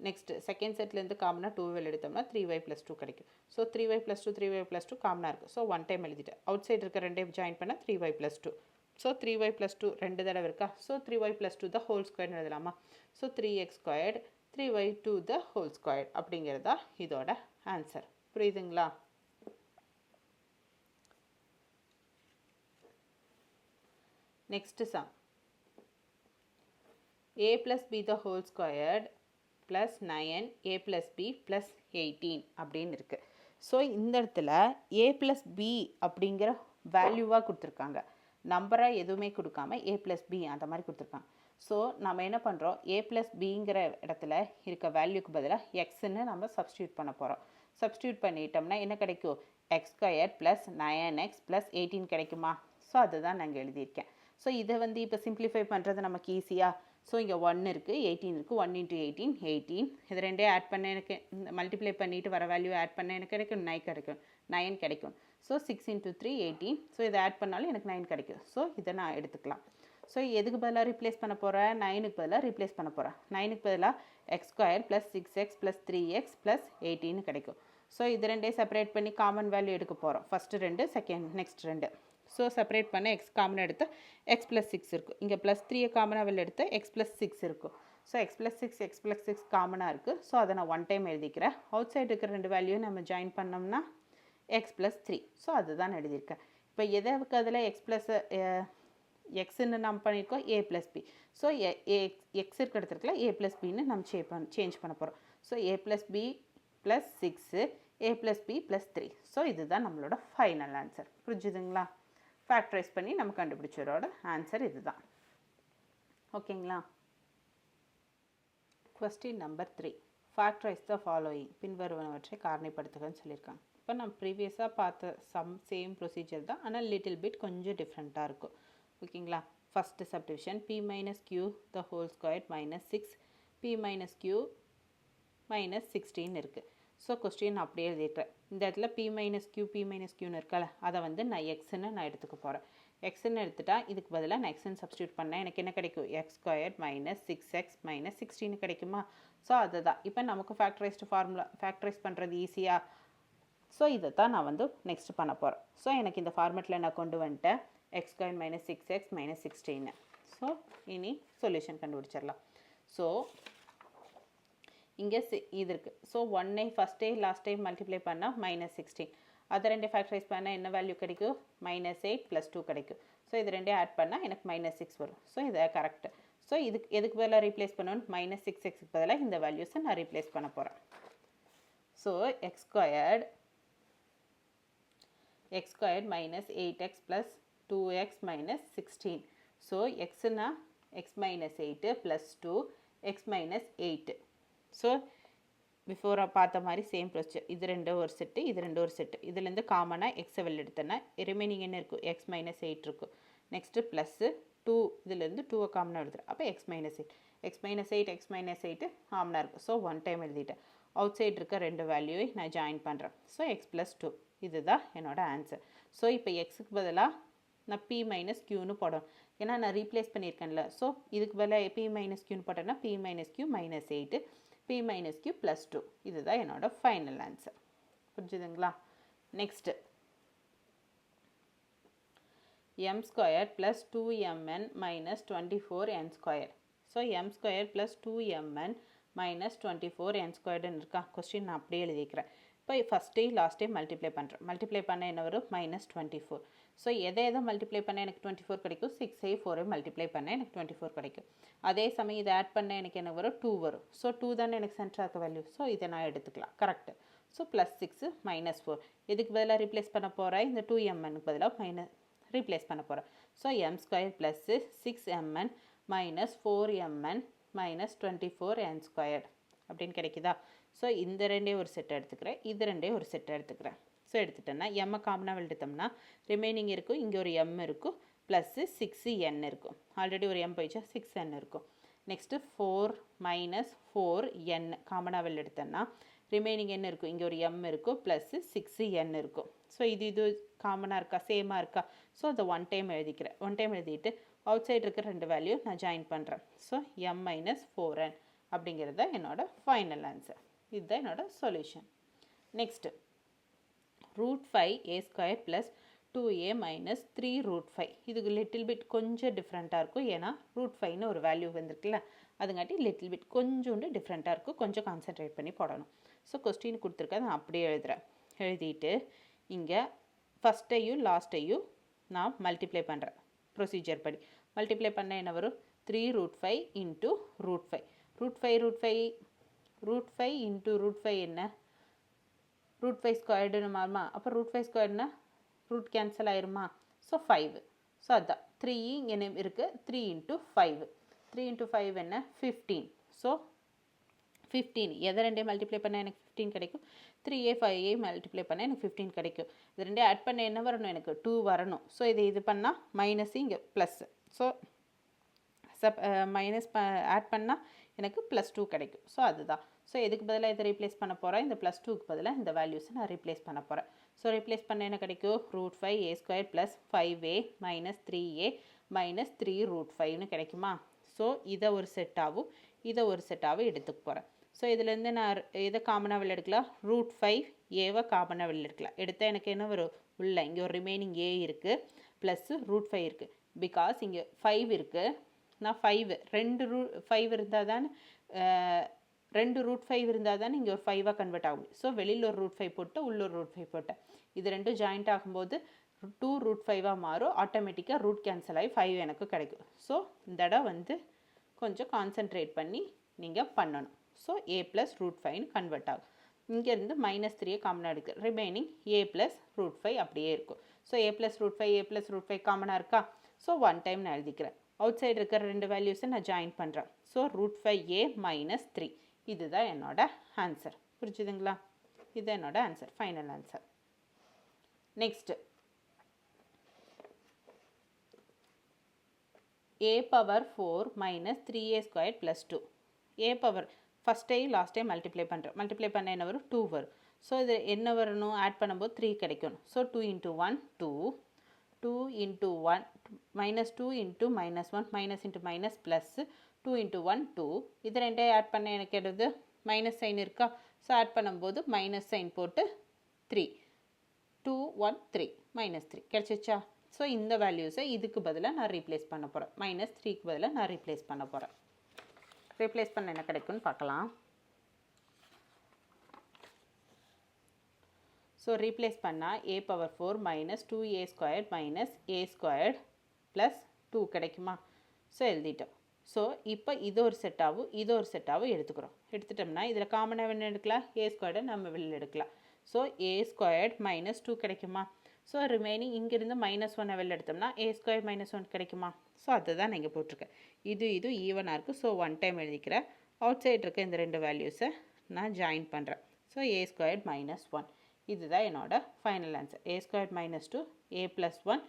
நெக்ஸ்ட்டு செகண்ட் செட்லேருந்து காமனாக 2y எடுத்தோம்னா 3y + 2 கிடைக்கும். ஸோ 3y + 2 3y + 2 காமனாக இருக்குது. ஸோ 1 டைம் எழுதிட்டேன். அவுட் சைடு இருக்க ரெண்டையும் ஜாயின் பண்ணால் 3y + 2. ஸோ 3y + 2 2 தடவை இருக்கா. So 3y + 2 the whole square எழுதலாமா. So 3x² 3y to the whole square அப்படிங்கிறதா இதோட ஆன்சர். புரியுதுங்களா. Next sum a + b the whole squared + 9 a + b + 18 அப்படின்னு இருக்குது. ஸோ இந்த இடத்துல a + b அப்படிங்கிற வேல்யூவாக கொடுத்துருக்காங்க. நம்பராக எதுவுமே கொடுக்காம a + b அந்த மாதிரி கொடுத்துருக்காங்க. ஸோ நம்ம என்ன பண்ணுறோம், a + bங்கிற இடத்துல இருக்க வேல்யூக்கு பதிலாக எக்ஸ்ன்னு நம்ம சப்ஸ்டியூட் பண்ண போகிறோம். சப்ஸ்டியூட் பண்ணிட்டோம்னா என்ன கிடைக்கும், x² + 9x + 18 கிடைக்குமா. ஸோ அதுதான் நாங்கள் எழுதியிருக்கேன். ஸோ இதை வந்து இப்போ சிம்பிளிஃபை பண்ணுறது நமக்கு ஈஸியாக. ஸோ இங்கே 1 இருக்குது 18 இருக்குது. 1 × 18 18. இது ரெண்டே ஆட் பண்ண எனக்கு மல்டிப்ளை பண்ணிவிட்டு வர வேல்யூ ஆட் பண்ண எனக்கு கிடைக்கும் 9 கிடைக்கும். ஸோ 6 × 3 18. ஸோ இதை ஆட் பண்ணாலும் எனக்கு 9 கிடைக்கும். ஸோ இதை நான் எடுத்துக்கலாம். ஸோ எதுக்கு பதிலாக ரீப்ளேஸ் பண்ண போகிறேன், 9க்கு பதிலாக ரீப்ளேஸ் பண்ண போகிறேன். 9க்கு பதிலாக x² + 6x + 3x + 18 கிடைக்கும். ஸோ இது ரெண்டே செப்பரேட் பண்ணி காமன் வேல்யூ எடுக்க போகிறோம். First 2 second next 2. So separate பண்ண எக்ஸ் காமனாக எடுத்து எக்ஸ் ப்ளஸ் 6 இருக்கும். இங்கே ப்ளஸ் 3 காமனாக வெளில எடுத்து எக்ஸ் ப்ளஸ் 6 இருக்கும். ஸோ எக்ஸ் ப்ளஸ் 6 காமனாக இருக்குது. ஸோ அதை நான் ஒன் டைம் எழுதிக்கிறேன். அவுட் சைடு இருக்கிற ரெண்டு வேல்யூ நம்ம ஜாயின் பண்ணோம்னா எக்ஸ் ப்ளஸ் 3. ஸோ அதுதான் எழுதியிருக்கேன். இப்போ எதற்கு அதில் எக்ஸ் ப்ளஸ் எக்ஸ்ன்னு நம்ம பண்ணியிருக்கோம் ஏ ப்ளஸ் பி. ஸோ எக்ஸ் இருக்கிற இடத்துல ஏ ப்ளஸ் பின்னு நம்ம சேஞ்ச் பண்ண போகிறோம். ஸோ ஏ ப்ளஸ் பி ப்ளஸ் 6 ஏ ப்ளஸ் பி ப்ளஸ் 3. ஸோ இதுதான் நம்மளோட ஃபைனல் ஆன்சர். புரிஞ்சுதுங்களா? ஃபேக்டரைஸ் பண்ணி நம்ம கண்டுபிடிச்சதோட ஆன்சர் இதுதான். ஓகேங்களா? Question number 3. Factorise the following. பின்வருவனவற்றை காரணிப்படுத்துகன்னு சொல்லியிருக்காங்க. இப்போ நம்ம ப்ரீவியஸாக பார்த்த சேம் ப்ரொசீஜர் தான், ஆனால் லிட்டில் பிட் கொஞ்சம் டிஃப்ரெண்ட்டாக இருக்கும். ஓகேங்களா? First subdivision p minus q the whole square minus 6 p minus q minus 16 இருக்குது. ஸோ கொஸ்டின் அப்படியே எழுதிட்டேன். இந்த இடத்துல p மைனஸ் க்யூன்னு இருக்கல, அதை வந்து நான் எக்ஸ்ன்னு நான் எடுத்துக்க போகிறேன். எக்ஸ்ன்னு எடுத்துட்டா இதுக்கு பதிலாக நான் எக்ஸ்ன்னு சப்ஸ்டியூட் பண்ணேன். எனக்கு என்ன கிடைக்கும்? X square minus 6x minus 16 கிடைக்குமா? ஸோ அதுதான் இப்போ நமக்கு ஃபேக்டரைஸ்டு ஃபார்முலா ஃபேக்டரைஸ் பண்ணுறது ஈஸியாக. ஸோ இதை தான் நான் வந்து நெக்ஸ்ட் பண்ண போகிறேன். ஸோ எனக்கு இந்த ஃபார்மெட்டில் நான் கொண்டு வந்துட்டேன் X square minus 6x minus 16. So இனி சொல்யூஷன் கண்டுபிடிச்சிடலாம். ஸோ இங்கே இது இருக்குது. ஸோ ஒன்னை first day last time multiply பண்ணால் மைனஸ் 16. அதை ரெண்டே ஃபேக்டரைஸ் பண்ணால் என்ன வேல்யூ கிடைக்கும்? மைனஸ் 8 ப்ளஸ் 2 கிடைக்கும். ஸோ இது ரெண்டே ஆட் பண்ணால் எனக்கு மைனஸ் 6 வரும். ஸோ இதை கரெக்டு. ஸோ இதுக்கு எதுக்கு பதிலாக ரீப்ளேஸ் பண்ணணும்? மைனஸ் 6xக்கு பதிலாக இந்த வேல்யூஸை நான் ரீப்ளேஸ் பண்ண போகிறேன். So x squared minus 8x plus 2x minus 16. So எக்ஸ்னா x minus 8 plus 2 x minus 8. So பிஃபோராக பார்த்த மாதிரி சேம் ப்ரொசீஜர். இது ரெண்டு ஒரு செட்டு, இது ரெண்டு ஒரு செட்டு. இதுலேருந்து காமனாக எக்ஸை வெளில எடுத்தேன்னா ரிமைனிங் என்ன இருக்கும்? எக்ஸ் மைனஸ் 8 இருக்கும். நெக்ஸ்ட்டு ப்ளஸ்ஸு 2, இதுலேருந்து 2 காமனாக எடுத்துகிறேன். அப்போ எக்ஸ் மைனஸ் 8 எக்ஸ் மைனஸ் 8 காமனாக இருக்கும். ஸோ ஒன் டைம் எழுதிட்டேன். அவுட் சைடு இருக்க ரெண்டு வேல்யூவை நான் ஜாயின் பண்ணுறேன். ஸோ எக்ஸ் ப்ளஸ் 2 இதுதான் என்னோடய ஆன்சர். ஸோ இப்போ எக்ஸுக்கு பதிலாக நான் p மைனஸ் க்யூன்னு போடணும். ஏன்னா நான் ரீப்ளேஸ் பண்ணியிருக்கேன்ல. ஸோ இதுக்கு பதிலாக p மைனஸ் க்யூன்னு போட்டேன்னா p minus Q minus 8 p minus Q plus 2. இதுதான் என்னோட ஃபைனல் ஆன்சர். புரிஞ்சுதுங்களா? Next m square plus 2mn minus 24n square. So m square plus 2mn minus 24n ஸ்கொயர்டுன்னு இருக்கா? கொஸ்டின் நான் அப்படியே எழுதிக்கிறேன். இப்போ first day last day multiply பண்ணுறேன். Multiply பண்ண என்ன வரும்? மைனஸ் 24. ஸோ எதை மல்டிப்ளை பண்ண எனக்கு 24 கிடைக்கும்? 6 4 மல்டிப்ளை பண்ண எனக்கு 24 கிடைக்கும். அதே சமயம் இதை ஆட் பண்ண எனக்கு என்ன வரும்? 2 வரும். ஸோ 2 தானே எனக்கு சென்டர் ஆக்க வேல்யூ. ஸோ இதை நான் எடுத்துக்கலாம். கரெக்டு. ஸோ ப்ளஸ் 6 மைனஸ் 4 இதுக்கு பதிலாக ரீப்ளேஸ் பண்ண போகிறேன். இந்த 2mnக்கு பதிலாக ரீப்ளேஸ் பண்ண போகிறேன். So m square plus 6mn minus 4mn minus 24n square அப்படின்னு கிடைக்குதா? ஸோ இந்த ரெண்டே ஒரு செட்டை எடுத்துக்கிறேன், இது ரெண்டே ஒரு செட்டை எடுத்துக்கிறேன். ஸோ எடுத்துட்டேன்னா எம்மை காமனாக எடுத்தோம்னா ரிமைனிங் இருக்கும். இங்கே ஒரு m இருக்கும் ப்ளஸ்ஸு 6n இருக்கும். ஆல்ரெடி ஒரு m போயிடுச்சா? 6n இருக்கும். நெக்ஸ்ட்டு 4 மைனஸ் 4n காமனாக எடுத்தோன்னா ரிமைனிங் என்ன இருக்கும்? இங்கே ஒரு m இருக்கும் ப்ளஸ்ஸு 6n இருக்கும். ஸோ இது காமனாக இருக்கா? சேமாக இருக்கா? ஸோ அதை ஒன் டைம் எழுதிக்கிறேன். ஒன் டைம் எழுதிட்டு அவுட் சைடு இருக்கிற ரெண்டு வேல்யூ நான் ஜாயின் பண்ணுறேன். ஸோ m மைனஸ் 4n அப்படிங்கிறது தான் என்னோட ஃபைனல் ஆன்சர். இதுதான் என்னோட solution. Next √5a square plus 2a minus 3√5. இதுக்கு லிட்டில் பிட் கொஞ்சம் டிஃப்ரெண்ட்டாக இருக்கும். ஏன்னா √5ன்னு ஒரு வேல்யூ வந்திருக்குல்ல, அதுங்காட்டி லிட்டில் பிட் கொஞ்சோண்டு டிஃப்ரெண்ட்டாக இருக்கும். கொஞ்சம் கான்சென்ட்ரேட் பண்ணி போடணும். ஸோ கொஸ்டின் கொடுத்துருக்கேன், நான் அப்படியே எழுதுகிறேன். எழுதிட்டு இங்கே ஃபஸ்ட்டையும் லாஸ்ட்டையும் நான் மல்டிப்ளை பண்ணுறேன். ப்ரொசீஜர் படி மல்டிப்ளை பண்ண என்ன வரும்? 3√5 இன்ட்டு √5. √5 இன்ட்டு √5 என்ன? √5 ஸ்கொயர்டுன்னு மாறுமா? அப்போ √5 ஸ்கொயர்டுனா ரூட் கேன்சல் ஆயிருமா? ஸோ 5. ஸோ அதுதான் 3 இங்கே இருக்குது. 3 இன்ட்டு 5. 3 இன்ட்டு 5 என்ன? 15. ஸோ 15 எதை ரெண்டே மல்டிப்ளை பண்ணால் எனக்கு 15 கிடைக்கும். 3a 5a மல்டிப்ளை பண்ணால் எனக்கு 15 கிடைக்கும். இது ரெண்டே ஆட் பண்ண என்ன வரணும்? எனக்கு 2 வரணும். ஸோ இது பண்ணால் மைனஸ், இங்கே ப்ளஸ். ஸோ மைனஸ் ஆட் பண்ணால் எனக்கு ப்ளஸ் 2 கிடைக்கும். ஸோ அதுதான். ஸோ எதுக்கு பதிலாக இதை ரீப்ளேஸ் பண்ண போகிறேன்? இந்த ப்ளஸ் 2க்கு பதிலாக இந்த வேல்யூஸை நான் ரீப்ளேஸ் பண்ண போகிறேன். ஸோ ரீப்ளேஸ் பண்ண என்ன கிடைக்கும்? √5a square plus 5a minus 3a மைனஸ் 3√5ன்னு கிடைக்குமா? ஸோ இதை ஒரு செட்டாகவும் இதை ஒரு செட்டாகவும் எடுத்துக்க போகிறேன். ஸோ இதுலேருந்து நான் இதை காமனாக வெளில எடுக்கலாம். √5 ஏவை காமனாக வெளில எடுக்கலாம். எடுத்தால் எனக்கு என்ன வரும்? உள்ள இங்கே ஒரு ரிமைனிங் a இருக்குது ப்ளஸ்ஸு √5 இருக்குது. பிகாஸ் இங்கே 5 இருக்குது. நான் 5 5 இருந்தால் தானே 2 √5 இருந்தால் தானே இங்கே ஒரு 5ஆக கன்வெர்ட் ஆகும். ஸோ வெளியில் ஒரு √5 போட்டு உள்ள ஒரு √5 போட்டேன். இது ரெண்டும் ஜாயிண்ட் ஆகும்போது 2 √5ஆக மாறும். ஆட்டோமேட்டிக்காக ரூட் கேன்சல் ஆகி 5 எனக்கு கிடைக்கும். ஸோ இந்த இடம் வந்து கொஞ்சம் கான்சென்ட்ரேட் பண்ணி நீங்கள் பண்ணணும். ஸோ a + √5ன்னு கன்வெர்ட் ஆகும். இங்கேருந்து -3 காமனாக இருக்குது. ரிமைனிங் a + √5 அப்படியே இருக்கும். ஸோ a + √5 a + √5 காமனாக இருக்கா? ஸோ 1 டைம் நான் எழுதிக்கிறேன். அவுட் சைடு இருக்கிற 2 வேல்யூஸை நான் ஜாயின் பண்ணுறேன். ஸோ √5a - 3 இதுதான் என்னோட ஆன்சர். புரிஞ்சுதுங்களா? இதுதான் என்னோட answer, final answer. Next a⁴ - 3a² + 2. a power first time last time multiply பண்ணுறேன். மல்டிப்ளை பண்ண என்ன வரும்? 2 வரும். ஸோ இது என்ன வரணும்? ஆட் பண்ணும்போது 3 கிடைக்கணும். So 2 × 1 2, 2 × 1 -2 × -1 minus into minus plus 2 × 1 2. இது ரெண்டையும் ஆட் பண்ண எனக்கு எடுது மைனஸ் சைன் இருக்கா? ஸோ ஆட் பண்ணும்போது மைனஸ் சைன் போட்டு 3 2 1 3 -3 கிடச்சிச்சா? ஸோ இந்த வேல்யூஸை இதுக்கு பதிலாக நான் ரீப்ளேஸ் பண்ண போகிறேன். -3க்கு பதிலாக நான் ரீப்ளேஸ் பண்ண போகிறேன். ரீப்ளேஸ் பண்ண என்ன கிடைக்கும்னு பார்க்கலாம். ஸோ ரீப்ளேஸ் பண்ணால் a⁴ - 2a² - a² + 2 கிடைக்குமா? ஸோ எழுதிட்டோம். ஸோ இப்போ இது ஒரு செட்டாகவும் இது ஒரு செட்டாகவும் எடுத்துக்கிறோம். எடுத்துட்டோம்னா இதில் காமனாக என்ன எடுக்கலாம்? a² நம்ம வெளியில் எடுக்கலாம். ஸோ a² - 2 கிடைக்குமா? ஸோ ரிமைனிங் இங்கேருந்து -1 வெளியில் எடுத்தோம்னா a² - 1 கிடைக்குமா? ஸோ அதுதான் நீங்கள் போட்டிருக்கேன். இது ஈவனாக இருக்குது. ஸோ 1 டைம் எழுதிக்கிறேன். அவுட் சைடு இருக்க இந்த 2 வேல்யூஸை நான் ஜாயின் பண்ணுறேன். ஸோ a² - 1 இதுதான் என்னோட final answer. a² - 2 a + 1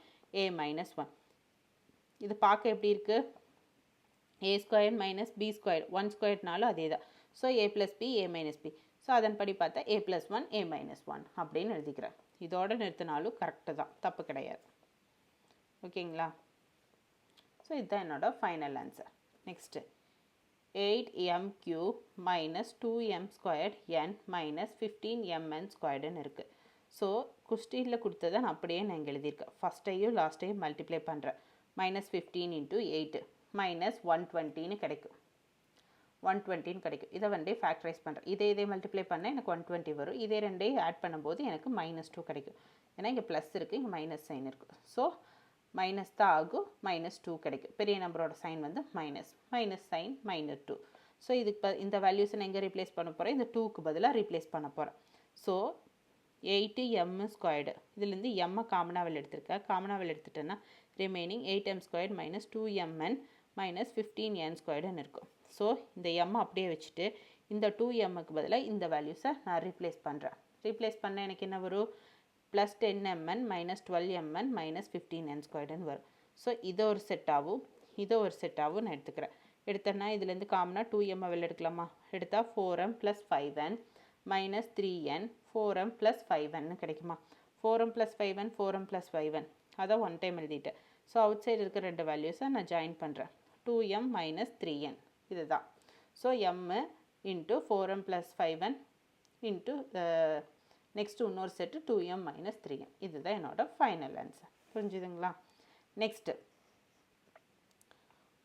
a - 1. இது பார்க்க எப்படி இருக்குது? a² - b² 1² அதே தான். So a + b a - b. So அதன்படி பார்த்தா a + 1 a - 1 அப்படின்னு எழுதிக்கிறேன். இதோடு நிறுத்தினாலும் கரெக்டு தான், தப்பு கிடையாது. ஓகேங்களா? ஸோ இதுதான் என்னோட final answer. Next 8m³ - 2m² n - 15mn² இருக்குது. ஸோ கொஸ்டினில் கொடுத்ததை நான் அப்படியே நான் இங்கே எழுதியிருக்கேன். ஃபஸ்ட்டையும் லாஸ்ட்டையும் மல்டிப்ளை பண்ணுறேன். -15 × 8 -120ன்னு கிடைக்கும். 120ன்னு கிடைக்கும். இதை வந்து ஃபேக்டரைஸ் பண்ணுறேன். இதே மல்டிப்ளை பண்ணால் எனக்கு 120 வரும். இதே ரெண்டையும் ஆட் பண்ணும்போது எனக்கு -2 கிடைக்கும். ஏன்னா இங்கே ப்ளஸ் இருக்குது, இங்கே மைனஸ் சைன் இருக்குது. ஸோ மைனஸ் தான் ஆகும், -2 கிடைக்கும். பெரிய நம்பரோட சைன் வந்து மைனஸ் சைன் -2. ஸோ இதுக்கு இந்த வேல்யூஸை நான் எங்கே ரீப்ளேஸ் பண்ண போகிறேன்? இந்த 2க்கு பதிலாக ரீப்ளேஸ் பண்ண போகிறேன். ஸோ 8m², இதுலேருந்து எம்மை காமனாக வெளில எடுத்திருக்கேன். காமனாக வெளில எடுத்துட்டேன்னா ரிமைனிங் 8m² - 2mn - 15n² இருக்கும். ஸோ இந்த எம்மை அப்படியே வச்சுட்டு இந்த 2mக்கு பதிலாக இந்த வேல்யூஸை நான் ரீப்ளேஸ் பண்ணுறேன். ரீப்ளேஸ் பண்ண எனக்கு என்ன வரும்? +10mn - 12mn - 15n² வரும். ஸோ இதை ஒரு செட்டாகவும் இதை ஒரு செட்டாகவும் நான் எடுத்துக்கிறேன். எடுத்தேன்னா இதுலேருந்து காமனாக 2m வெளில எடுக்கலாமா? எடுத்தால் 4m + 5n - 3n 4m + 5n கிடைக்குமா? 4m + 5n 4m + 5n அதை 1 டைம் எழுதிட்டேன். ஸோ அவுட் சைடு இருக்கிற 2 வேல்யூஸை நான் ஜாயின் பண்ணுறேன். 2m - 3n இதுதான். So m × 4m + 5n into next இன்னொரு செட்டு 2m - 3n இதுதான் என்னோட ஃபைனல் ஆன்சர். புரிஞ்சுதுங்களா? நெக்ஸ்ட்டு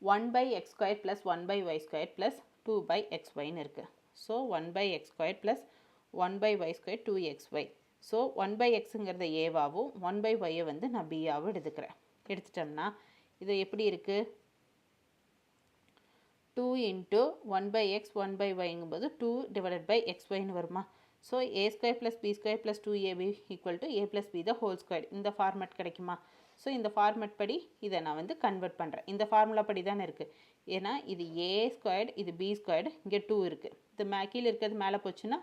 1/x² + 1/y² + 2/xyன்னு இருக்குது. So 1/x² + 1/y² 2xy. So 1/xங்கிறத ஏவாகவும் 1/y வந்து நான் பியாகவும் எடுத்துக்கிறேன். எடுத்துட்டோம்னா இது எப்படி இருக்குது? 2 × 1/x 1/yங்கும்போது 2/xyன்னு வருமா? So a² + b² + 2ab = a + b ² இந்த ஃபார்மேட் கிடைக்குமா? ஸோ இந்த ஃபார்மேட் படி இதை நான் வந்து கன்வெர்ட் பண்ணுறேன். இந்த ஃபார்முலா படி தானே இருக்குது. ஏன்னா இது a² இது b², இங்கே 2 இருக்குது. இது கீழே இருக்கிறது மேலே போச்சுன்னா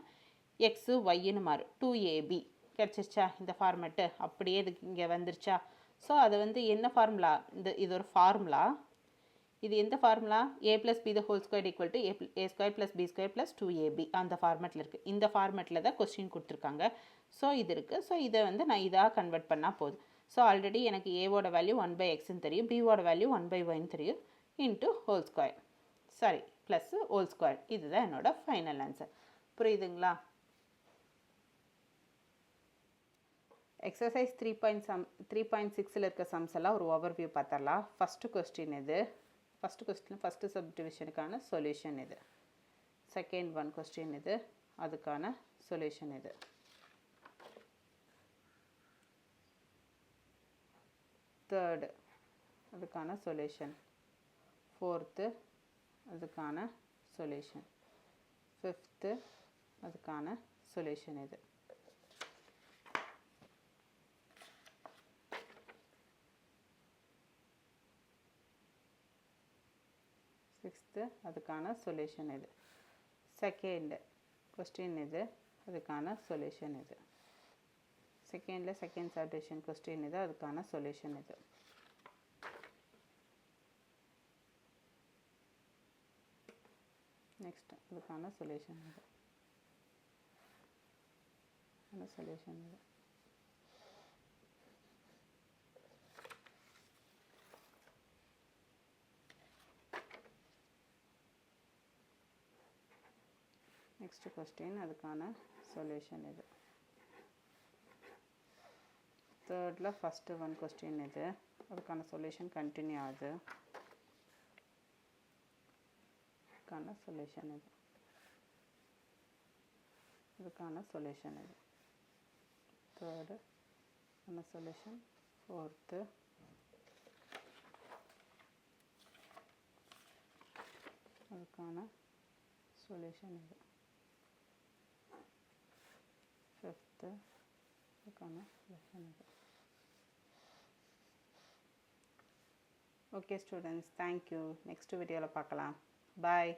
x yன்னு மாறும். 2ab கிடச்சிருச்சா? இந்த ஃபார்மேட்டு அப்படியே இதுக்கு இங்கே வந்துருச்சா? ஸோ அதை வந்து என்ன ஃபார்முலா? இது ஒரு ஃபார்முலா. இது எந்த formula? a + b ² = a² + b² + 2ab அந்த ஃபார்மேட்டில் இருக்குது. இந்த ஃபார்மேட்டில் தான் கொஸ்டின் கொடுத்துருக்காங்க. ஸோ இது இருக்குது. ஸோ இதை வந்து நான் இதாக கன்வெர்ட் பண்ணால் போதும். ஸோ ஆல்ரெடி எனக்கு ஏவோட வேல்யூ 1/xன்னு தெரியும், பியோட வேல்யூ 1/yன்னு தெரியும், இன்ட்டு ² சாரி ப்ளஸ் ² இதுதான் என்னோட ஃபைனல் ஆன்சர். புரியுதுங்களா? எக்ஸசைஸ் 3.6 இருக்க சம்ஸ் எல்லாம் ஒரு ஓவர்வியூ பார்த்துடலாம். ஃபஸ்ட்டு கொஸ்டின் இது. ஃபஸ்ட்டு சப்டிவிஷனுக்கான சொல்யூஷன் இது. செகண்ட் ஒன் கொஸ்டின் இது, அதுக்கான சொல்யூஷன் இது. தேர்டு அதுக்கான சொல்யூஷன். ஃபோர்த்து அதுக்கான சொல்யூஷன். ஃபிஃப்த்து அதுக்கான சொல்யூஷன் இது. சிக்ஸ்த்து அதுக்கான சொல்யூஷன் இது. செகண்ட் கொஸ்டின் இது, அதுக்கான சொல்யூஷன் இது. செகண்டில் செகண்ட் சப்டிவிஷன் கொஸ்டின் இது, அதுக்கான சொல்யூஷன் இது. நெக்ஸ்ட் அதுக்கான சொல்யூஷன் இது. சொல்யூஷன் இது. நெக்ஸ்ட் கொஸ்டின் அதுக்கான சொல்யூஷன் இது. தேர்டில் ஃபஸ்ட்டு ஒன் கொஸ்டின் இது, அதுக்கான சொல்யூஷன் கண்டினியூ ஆகுது. அதுக்கான சொல்யூஷன் இது. இதுக்கான சொல்யூஷன் இது. தேர்டு அதுக்கான சொல்யூஷன். ஃபோர்த்து அதுக்கான சொல்யூஷன் இது. ஃபிஃப்த்து அதுக்கான சொல்யூஷன் இது. Okay students, thank you. நெக்ஸ்ட் வீடியோவில் பார்க்கலாம். பாய்.